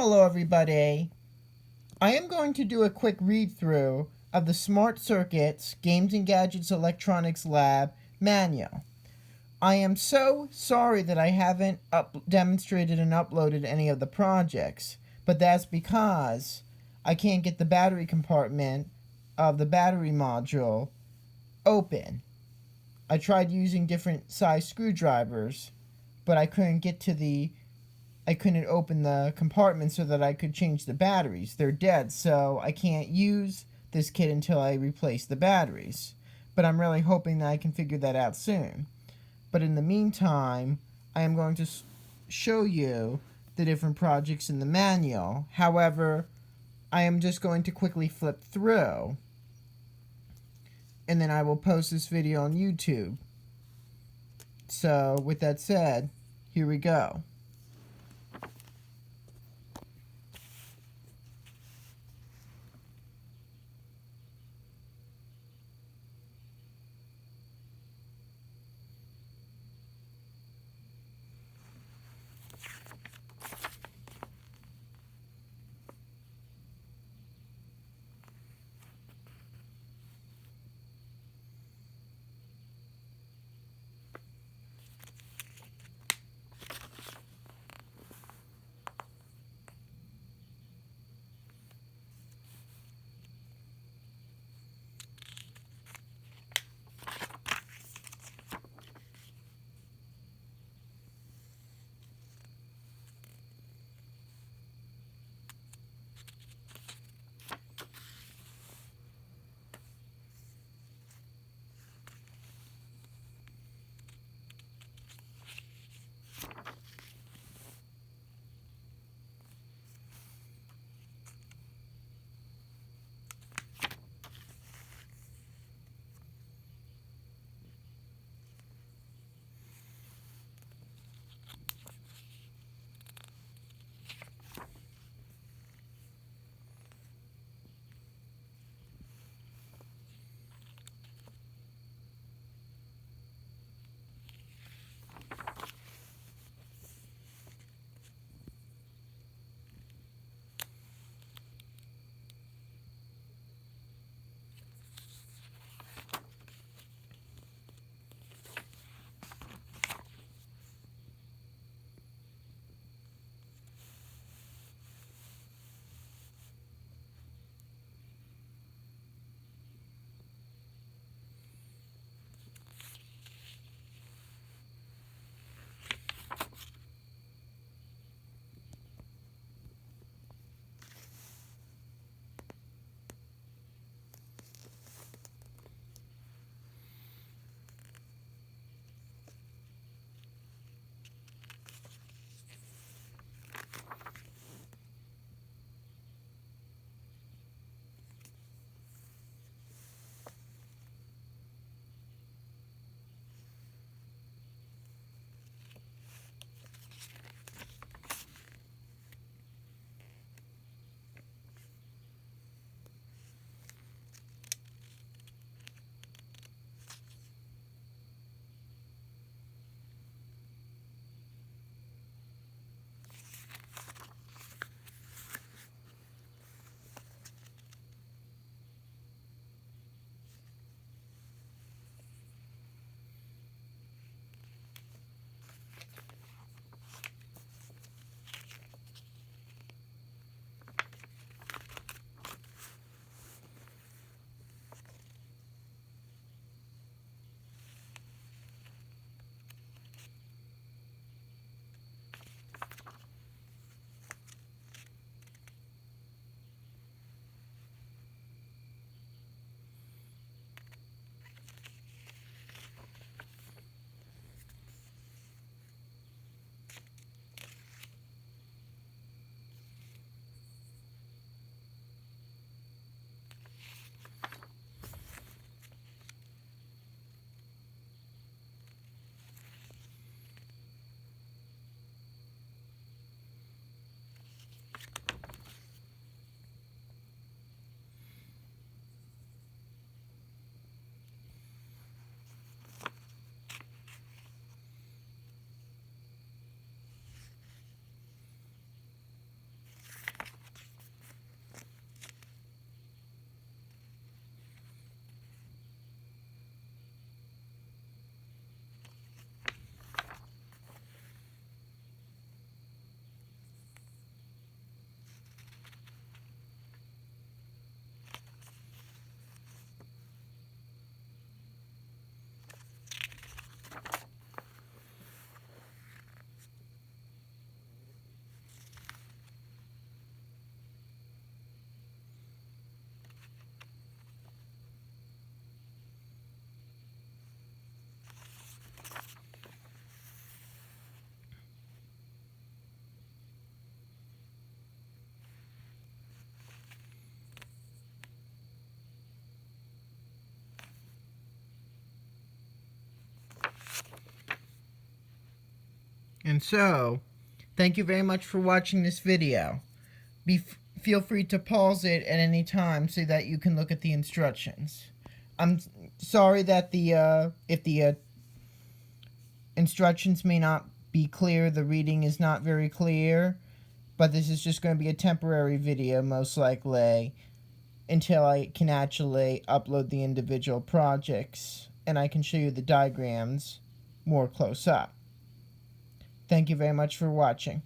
Hello everybody. I am going to do a quick read through of the Smart Circuits Games and Gadgets Electronics Lab manual. I am so sorry that I haven't demonstrated and uploaded any of the projects, but that's because I can't get the battery compartment of the battery module open. I tried using different size screwdrivers, but I couldn't open the compartment so that I could change the batteries. They're dead, so I can't use this kit until I replace the batteries. But I'm really hoping that I can figure that out soon. But in the meantime, I am going to show you the different projects in the manual. However, I am just going to quickly flip through, and then I will post this video on YouTube. So, with that said, here we go. And so, thank you very much for watching this video. Feel free to pause it at any time so that you can look at the instructions. I'm sorry that if the instructions may not be clear, the reading is not very clear, but this is just going to be a temporary video most likely until I can actually upload the individual projects and I can show you the diagrams more close up. Thank you very much for watching.